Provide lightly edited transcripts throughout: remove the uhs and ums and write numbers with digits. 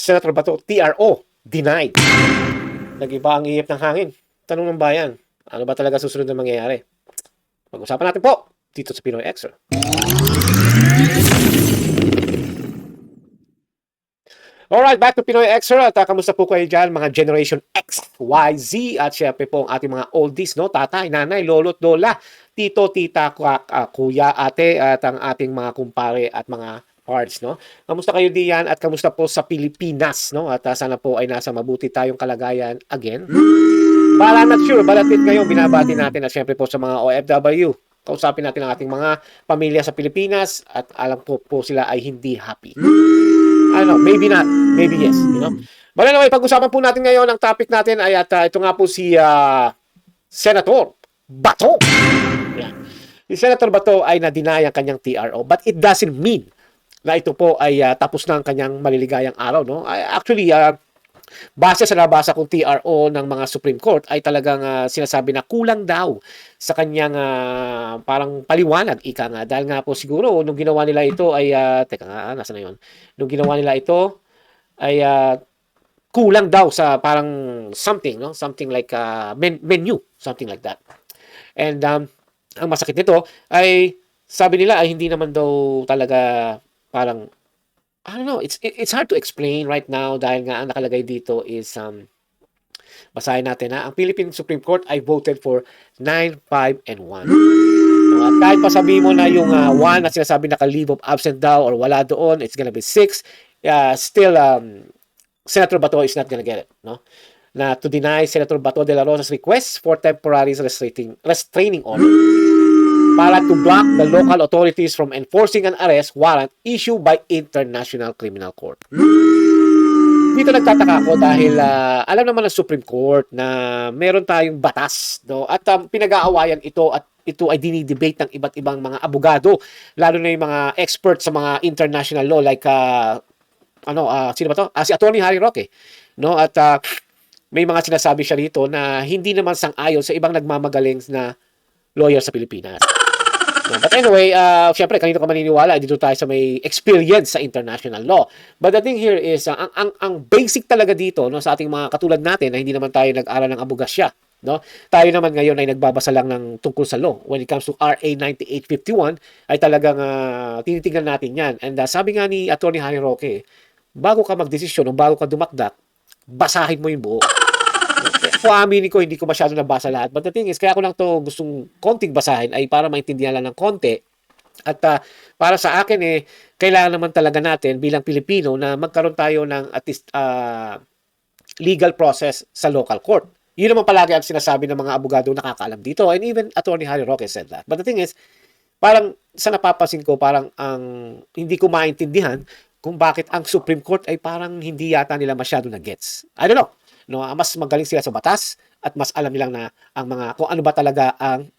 Senator Bato, TRO, denied. Nag-iba ang ihip ng hangin. Tanong ng bayan, ano ba talaga susunod na mangyayari? Pag-usapan natin po dito sa Pinoy Extra. Alright, back to Pinoy Extra. At kamusta po kayo dyan, mga Generation X, Y, Z, at syempre po ang ating mga oldies, no? Tatay, nanay, lolo't lola, tito, tita, kuya, ate, at ang ating mga kumpare at mga parts, no? Kamusta kayo diyan at kamusta po sa Pilipinas, no? At sana po ay nasa mabuti tayong kalagayan again. Bala not sure, balatit ngayon, binabati natin at syempre po sa mga OFW. Kausapin natin ang ating mga pamilya sa Pilipinas at alam po sila ay hindi happy. I don't know, maybe not, maybe yes, you know. But anyway, pag-usapan po natin ngayon, ang topic natin ay at ito nga po si Senator Bato. Yeah. Si Senator Bato ay na-deny ang kanyang TRO, but it doesn't mean na ito po ay tapos na ang kanyang maliligayang araw, no? Actually, base sa nabasa kong TRO ng mga Supreme Court ay talagang sinasabi na kulang daw sa kanyang parang paliwanag, ika nga. Dahil nga po siguro, nung ginawa nila ito ay, teka nga, nasa na yun? Nung ginawa nila ito ay kulang daw sa parang something, no? Something like menu, something like that. And ang masakit nito ay sabi nila ay hindi naman daw talaga parang I don't know, it's hard to explain right now dahil nga ang nakalagay dito is basahin natin ha. Ang Philippine Supreme Court ay voted for 9, 5, and 1. At kahit pa sabihin mo na yung 1 na sinasabi naka-leave of absent daw or wala doon, it's gonna be 6. Still, Senator Bato is not gonna get it, no? Na to deny Senator Bato de la Rosa's request for temporary restraining order para to block the local authorities from enforcing an arrest warrant issued by International Criminal Court. Dito nagtataka ako dahil alam naman ng Supreme Court na meron tayong batas, no? At pinag-aawayan ito at ito ay dinidebate ng iba't ibang mga abogado, lalo na yung mga experts sa mga international law like sino ba to? Si Attorney Harry Roque, no? At may mga sinasabi siya dito na hindi naman sang-ayon sa ibang nagmamagaling na lawyer sa Pilipinas. No, but anyway, syempre kanino ka maniniwala, dito tayo sa may experience sa international law. But the thing here is ang basic talaga dito, no, sa ating mga katulad natin na hindi naman tayo nag-aral ng abogasya, no? Tayo naman ngayon ay nagbabasa lang ng tungkol sa law. When it comes to RA 9851 ay talagang tinitingnan natin 'yan. And sabi nga ni Attorney Harry Roque, bago ka magdesisyon o bago ka dumakdak, basahin mo 'yung buo. Kung aminin ko, hindi ko masyado nabasa lahat. But the thing is, kaya ko lang to gustong konting basahin ay para maintindihan lang ng konti. At para sa akin, kailangan naman talaga natin bilang Pilipino na magkaroon tayo ng at least legal process sa local court. Yun naman palagi ang sinasabi ng mga abogado nakakaalam dito. And even Attorney Harry Roque said that. But the thing is, parang sa napapansin ko, parang hindi ko maintindihan kung bakit ang Supreme Court ay parang hindi yata nila masyado na gets. I don't know. No, mas magaling sila sa batas at mas alam nilang na ang mga kung ano ba talaga ang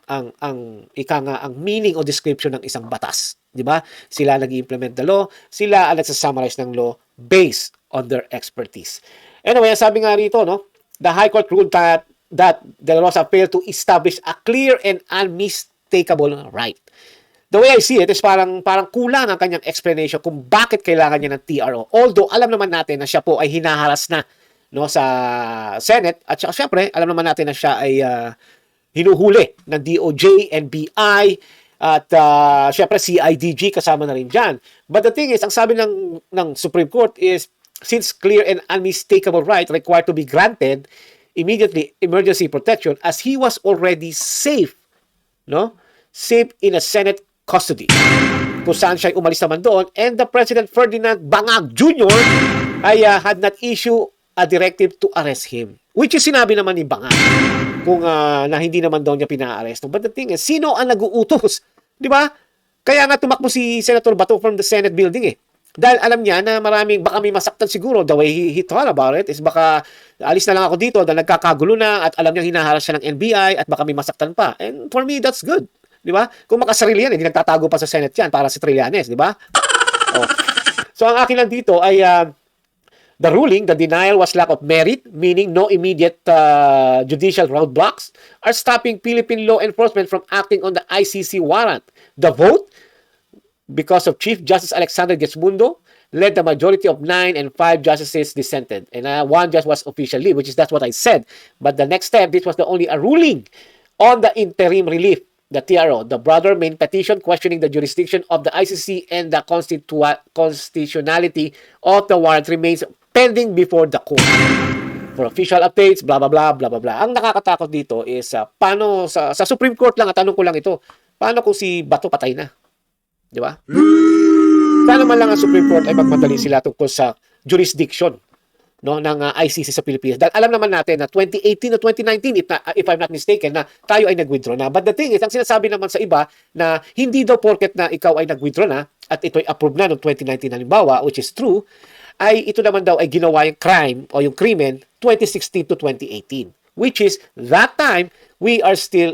meaning o description ng isang batas, di ba? Sila nag-implement the law, sila ang nagsa-summarize ng law based on their expertise. Anyway, sabi nga rito, no, the High Court ruled that De La Rosa failed to establish a clear and unmistakable right. The way I see it is parang kulang ang kanyang explanation kung bakit kailangan niya ng TRO. Although alam naman natin na siya po ay hinaharas na, no, sa Senate at saka syempre alam naman natin na siya ay hinuhuli ng DOJ, NBI at syempre CIDG kasama na rin dyan. But the thing is, ang sabi ng Supreme Court is since clear and unmistakable right required to be granted immediately emergency protection as he was already safe, no? Safe in a Senate custody. Kung saan siya umalis naman doon and the President Ferdinand Bangag Jr. ay had not issued a directive to arrest him. Which is sinabi naman ni Bangag kung na hindi naman daw niya pina-arresto. But the thing is, sino ang nag-uutos? Di ba? Kaya nga tumakbo si Senator Bato from the Senate building Dahil alam niya na baka may masaktan siguro. The way he thought about it is baka alis na lang ako dito dahil nagkakagulo na at alam niya hinaharas siya ng NBI at baka may masaktan pa. And for me, that's good. Di ba? Kung makasarili yan, hindi nagtatago pa sa Senate yan para si Trillanes. Di ba? Oh. So ang akin lang dito ay the ruling, the denial was lack of merit, meaning no immediate judicial roadblocks are stopping Philippine law enforcement from acting on the ICC warrant. The vote, because of Chief Justice Alexander Gesmundo, led the majority of 9 and 5 justices dissented. And one judge was officially, which is that's what I said. But the next step, this was the only a ruling on the interim relief, the TRO, the broader main petition questioning the jurisdiction of the ICC and the constitutionality of the warrant remains pending before the court. For official updates, blah, blah, blah, blah, blah, blah. Ang nakakatakot dito is, paano, sa Supreme Court lang, tanong ko lang ito, paano kung si Bato patay na? Di ba? Sana man lang ang Supreme Court ay magmadali sila tungkol sa jurisdiction, no, ng ICC sa Pilipinas. Dahil alam naman natin na 2018 o 2019, if I'm not mistaken, na tayo ay nag-withdraw na. But the thing is, ang sinasabi naman sa iba na hindi daw porket na ikaw ay nag-withdraw na at ito'y approved na noong 2019 halimbawa, which is true, ay ito naman daw ay ginawa yung crime o yung krimen 2016 to 2018. Which is, that time, we are still,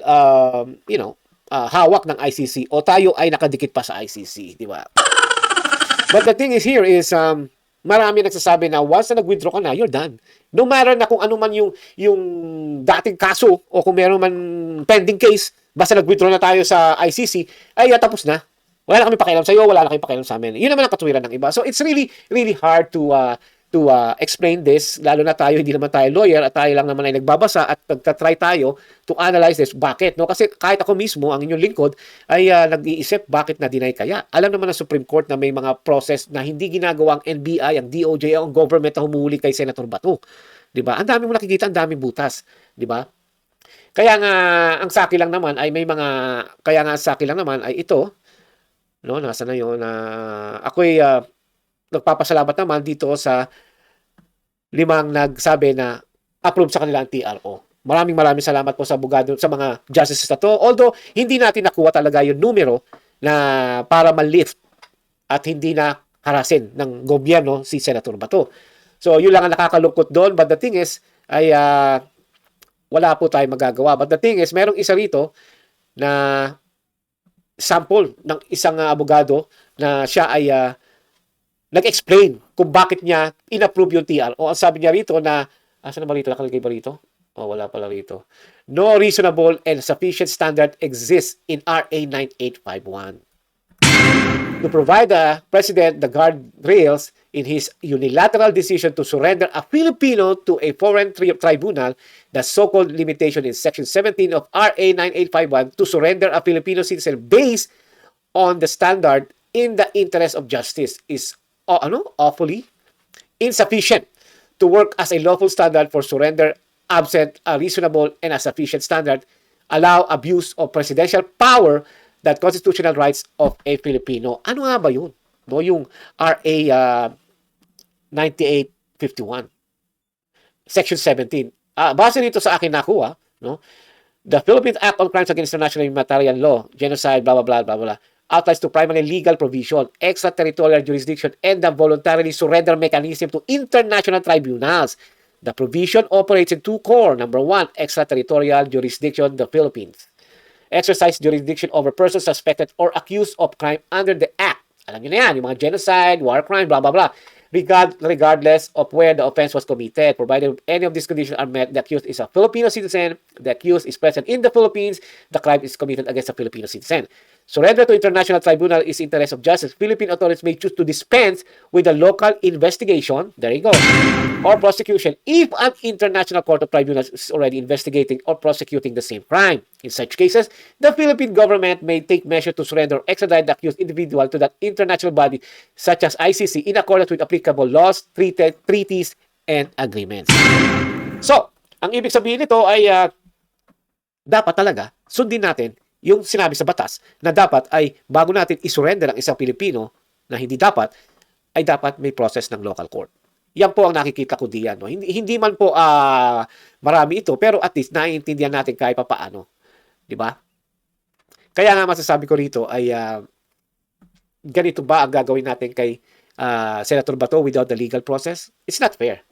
hawak ng ICC o tayo ay nakadikit pa sa ICC, di ba? But the thing is here is, marami nagsasabi na once na nag-withdraw ka na, you're done. No matter na kung ano man yung dating kaso o kung meron man pending case, basta nag-withdraw na tayo sa ICC, ay tapos na. Wala na kami pakialam sa iyo, wala na kami pakialam sa amin. Yun naman ang katuwiran ng iba. So it's really, really hard to explain this, lalo na tayo, hindi naman tayo lawyer at tayo lang naman ay nagbabasa at nagtatry tayo to analyze this. Bakit? No? Kasi kahit ako mismo, ang inyong lingkod, ay nag-iisip bakit na-deny kaya. Alam naman ng Supreme Court na may mga process na hindi ginagawa ang NBI, ang DOJ, ang government na humuli kay Senator Bato. Diba? Ang dami mo nakikita, ang daming butas. Diba? Kaya nga, ang sa akin lang naman ay may mga, kaya nga sa akin lang naman ay ito, no, nasa na yun, ako'y nagpapasalamat naman dito sa 5 nagsabi na approve sa kanila ang TRO. Maraming salamat po sa abogado, sa mga justices na to. Although, hindi natin nakuha talaga yung numero na para ma-lift at hindi na harasin ng gobyerno si Senator Bato. So, yun lang ang nakakalungkot doon. But the thing is, ay wala po tayong magagawa. But the thing is, merong isa rito na sample ng isang abogado na siya ay nag-explain kung bakit niya in-approve yung TRO. Ang sabi niya rito na, asan na ba rito? Nakalagay ba rito? Wala pala rito. No reasonable and sufficient standard exists in RA 9851. To provide the President the guardrails in his unilateral decision to surrender a Filipino to a foreign tribunal, the so-called limitation in Section 17 of RA 9851 to surrender a Filipino citizen based on the standard in the interest of justice is awfully insufficient to work as a lawful standard for surrender absent a reasonable and a sufficient standard allow abuse of presidential power that constitutional rights of a Filipino. Ano nga ba yun? No, yung RA 9851. Section 17. Base dito sa akin nakuha, no? The Philippines Act on Crimes Against International Humanitarian Law, Genocide, blah, blah, blah, blah, blah, outlines to primary legal provision, extraterritorial jurisdiction, and the voluntarily surrender mechanism to international tribunals. The provision operates in two core. Number 1, extraterritorial jurisdiction, the Philippines. Exercise jurisdiction over persons suspected or accused of crime under the Act. Alam nyo na yan, yung mga genocide, war crime, blah, blah, blah. Regardless of where the offense was committed, provided any of these conditions are met, the accused is a Filipino citizen, the accused is present in the Philippines, the crime is committed against a Filipino citizen. Surrender to international tribunal is interest of justice. Philippine authorities may choose to dispense with the local investigation, there you go, or prosecution if an international court of tribunals is already investigating or prosecuting the same crime. In such cases, the Philippine government may take measure to surrender or extradite the accused individual to that international body such as ICC in accordance with applicable laws, treaties, and agreements. So, ang ibig sabihin nito ay dapat talaga sundin natin yung sinabi sa batas na dapat ay bago natin isurrender ang isang Pilipino na hindi dapat, ay dapat may process ng local court. Yan po ang nakikita ko diyan. No? Hindi man po marami ito, pero at least naiintindihan natin kahit pa paano. Diba? Kaya nga masasabi ko rito ay ganito ba ang gagawin natin kay Senator Bato without the legal process? It's not fair.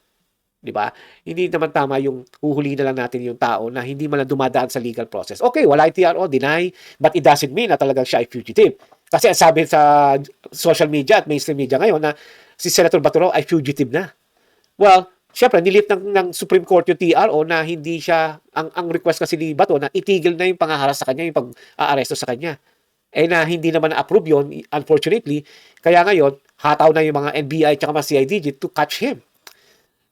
Diba? Hindi naman tama yung huhuli na lang natin yung tao na hindi man lang dumadaan sa legal process. Okay, wala yung TRO, deny, but it doesn't mean na talagang siya ay fugitive. Kasi ang sabi sa social media at mainstream media ngayon na si Senator Bato ay fugitive na. Well, syempre, nilift ng Supreme Court yung TRO na hindi siya, ang request kasi ni Bato na itigil na yung panghaharas sa kanya, yung pag-aaresto sa kanya. na hindi naman na-approve yun, unfortunately. Kaya ngayon, hataw na yung mga NBI at mga CIDG to catch him.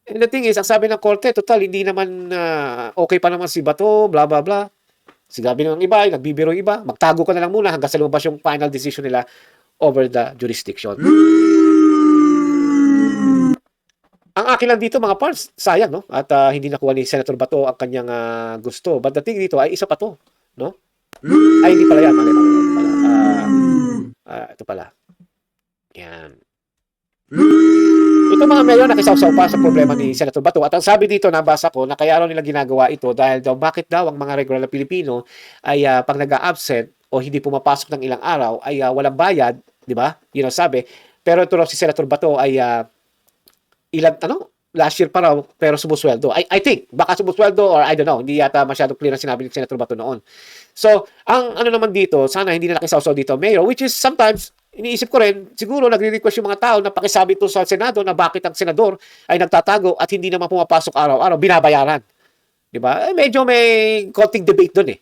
And the thing is, ang sabi ng korte, total, hindi naman okay pa naman si Bato, blah, blah, blah. Sigabi ng iba, nagbibiro yung iba, magtago ka na lang muna hanggang sa lumabas yung final decision nila over the jurisdiction. Ang akin lang dito, mga parts, sayang, no? At hindi nakuha ni Senator Bato ang kanyang gusto. But the thing dito ay isa pa to, no? Ay, hindi pala yan. Mali. Ito pala. Yan. Ito mga mayor nakisaw-saw pa sa problema ni Senator Bato. At ang sabi dito, nabasa ko, na kaya raw nila ginagawa ito dahil daw bakit daw ang mga regular na Pilipino ay pag nag-a-absent o hindi pumapasok ng ilang araw ay walang bayad, di ba? Yun ang sabi. Pero ito raw si Senator Bato ay last year pa raw, pero sumusweldo. I think, baka sumusweldo or I don't know, hindi yata masyado clear ang sinabi ni Senator Bato noon. So, ang ano naman dito, sana hindi na nakisaw-saw dito, Mayor, which is sometimes, iniisip ko rin, siguro nagre-request yung mga tao na pakisabi ito sa Senado na bakit ang senador ay nagtatago at hindi naman pumapasok araw-araw, binabayaran. Diba? Medyo may konting debate doon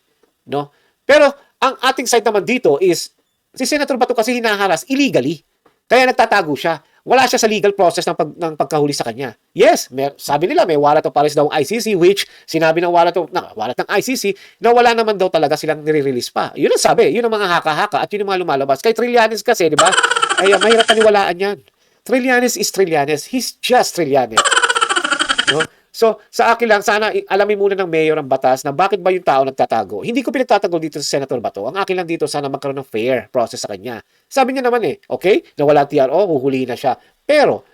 no? Pero, ang ating side naman dito is, si Senator Bato kasi hinaharas illegally. Kaya nagtatago siya. Wala siya sa legal process ng pagkahuli sa kanya. Yes, sabi nila may warrant of arrest daw ang ICC, which sinabi ng warrant ng ICC na wala naman daw talaga silang nire-release pa. Yun ang sabi, yun ang mga haka-haka at yun ang mga lumalabas. Kay Trillanes kasi, di ba? Ay mahirap paniwalaan yan. Trillanes is Trillanes. He's just Trillanes. No? So, sa akin lang, sana alamin muna ng mayor ang batas na bakit ba yung tao nagtatago. Hindi ko pinagtatago dito sa Senator Bato. Ang akin lang dito, sana magkaroon ng fair process sa kanya. Sabi niya naman okay, na wala TRO, huhulihin na siya. Pero,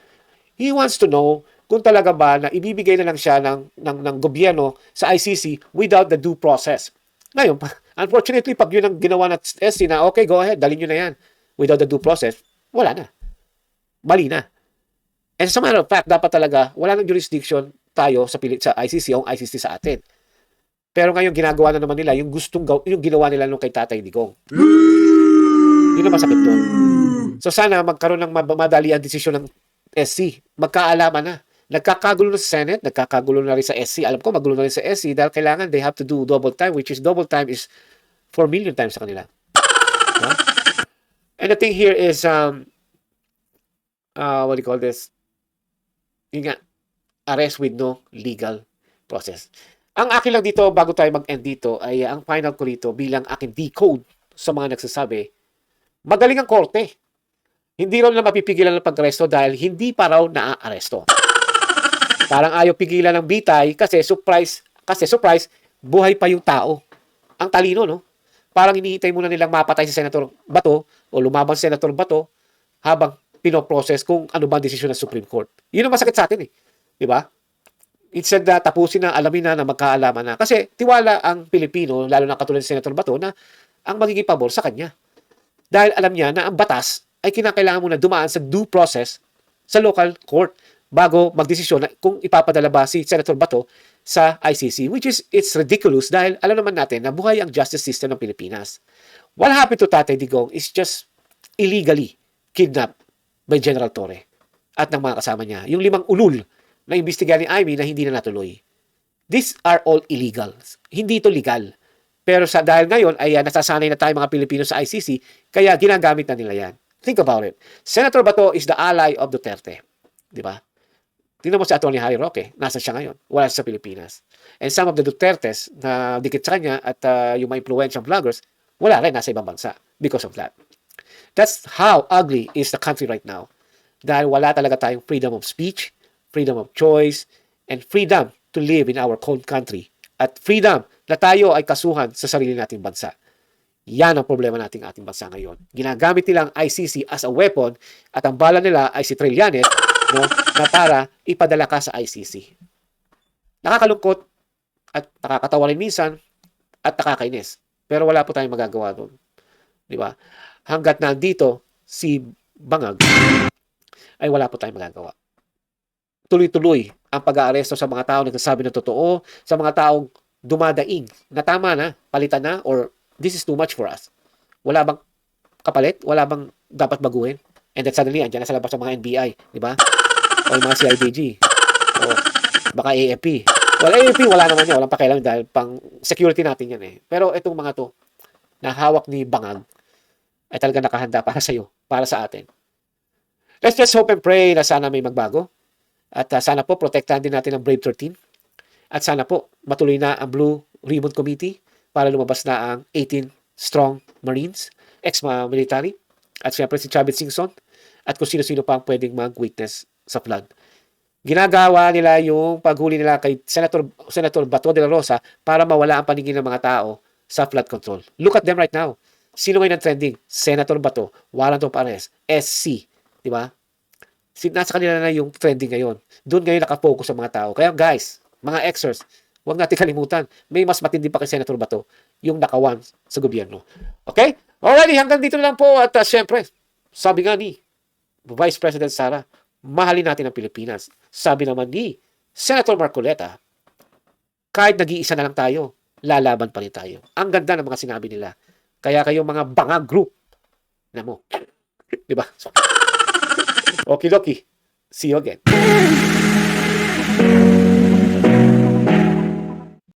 he wants to know kung talaga ba na ibibigay na lang siya ng gobyerno sa ICC without the due process. Ngayon, unfortunately, pag yun ang ginawa ng SC na, okay, go ahead, dalhin nyo na yan. Without the due process, wala na. Mali na. And as a matter of fact, dapat talaga, wala nang jurisdiction tayo sa ICC o ang ICC sa atin. Pero ngayon, ginagawa na naman nila yung yung ginawa nila nung kay Tatay Digong. Yun ang masakit doon. So sana magkaroon ng madali ang desisyon ng SC. Magkaalaman na. Nagkakagulo na sa Senate, nagkakagulo na rin sa SC. Alam ko, magulo na rin sa SC dahil kailangan they have to do double time, which is double time is 4 million times sa kanila. Huh? And the thing here is, what do you call this? Yun nga, arrest with no legal process. Ang akin lang dito, bago tayo mag-end dito, ay ang final ko dito bilang aking decode sa mga nagsasabi, magaling ang korte. Hindi raw na mapipigilan ng pag-aresto dahil hindi pa raw na-aresto. Parang ayaw pigilan ng bitay kasi surprise, buhay pa yung tao. Ang talino, no? Parang hinihintay muna nilang mapatay si Senator Bato o lumabang si Senator Bato habang pinoprocess kung ano ba ang desisyon ng Supreme Court. Yun ang masakit sa atin Di ba? Instead na tapusin na, alamin na magkaalaman na. Kasi tiwala ang Pilipino, lalo na katulad ni Senator Bato, na ang magiging pabor sa kanya. Dahil alam niya na ang batas ay kinakailangan muna dumaan sa due process sa local court bago magdesisyon na kung ipapadala ba si Senator Bato sa ICC, which is, it's ridiculous dahil alam naman natin na buhay ang justice system ng Pilipinas. What happened to Tatay Digong is just illegally kidnapped by General Torre at ng mga kasama niya. Yung 5 ulul na imbestigahan ni Amy na hindi na natuloy. These are all illegal. Hindi ito legal. Pero dahil ngayon ay nasasanay na tayo mga Pilipino sa ICC, kaya ginagamit na nila yan. Think about it. Senator Bato is the ally of Duterte. Di ba? Tingnan mo si Atty. Harry Roque. Nasa siya ngayon. Wala siya sa Pilipinas. And some of the Dutertes na dikit sa kanya at yung mga influential vloggers, wala rin. Nasa ibang bansa because of that. That's how ugly is the country right now. Dahil wala talaga tayong freedom of speech, freedom of choice, and freedom to live in our own country. At freedom na tayo ay kasuhan sa sarili nating bansa. Yan ang problema nating ating bansa ngayon. Ginagamit nila ang ICC as a weapon at ang bala nila ay si Trillanes na para ipadala ka sa ICC. Nakakalungkot at nakakatawa rin minsan at nakakainis. Pero wala po tayong magagawa doon. Di ba? Hanggat nandito si Bangag ay wala po tayong magagawa. Tuloy-tuloy ang pag-aaresto sa mga tao nagsasabi ng totoo, sa mga taong dumadaing na tama na, palitan na, or this is too much for us. Wala bang kapalit? Wala bang dapat baguhin? And then suddenly, andyan na sa labas ng mga NBI, di ba? O yung mga CIDG. O baka AFP. Well, AFP, wala naman yan. Walang pakialam dahil pang security natin yan Pero itong mga to, na hawak ni Bangag, ay talaga nakahanda para sa iyo, para sa atin. Let's just hope and pray na sana may magbago. At sana po protektahan din natin ang Brave 13. At sana po matuloy na ang Blue Ribbon Committee para lumabas na ang 18 strong Marines, ex-military. At siyempre si Chavez Singson at kung sino-sino pa ang pwedeng mag-witness sa flood. Ginagawa nila yung paghuli nila kay Senator Bato de la Rosa para mawala ang paningin ng mga tao sa flood control. Look at them right now. Sino ngayon ang trending? Senator Bato, warrant of arrest, SC. Di ba? Nasa kanila na yung trending ngayon. Doon ngayon nakafocus sa mga tao. Kaya guys, mga exers, huwag natin kalimutan. May mas matindi pa kay Senator Bato, yung nakawan sa gobyerno. Okay? Alrighty, hanggang dito na lang po. At syempre, sabi nga ni Vice President Sara, mahalin natin ang Pilipinas. Sabi naman ni Senator Marcoleta, kahit nag-iisa na lang tayo, lalaban pa rin tayo. Ang ganda ng mga sinabi nila. Kaya kayo mga bangag group na mo. Diba? Okie dokie. See you again.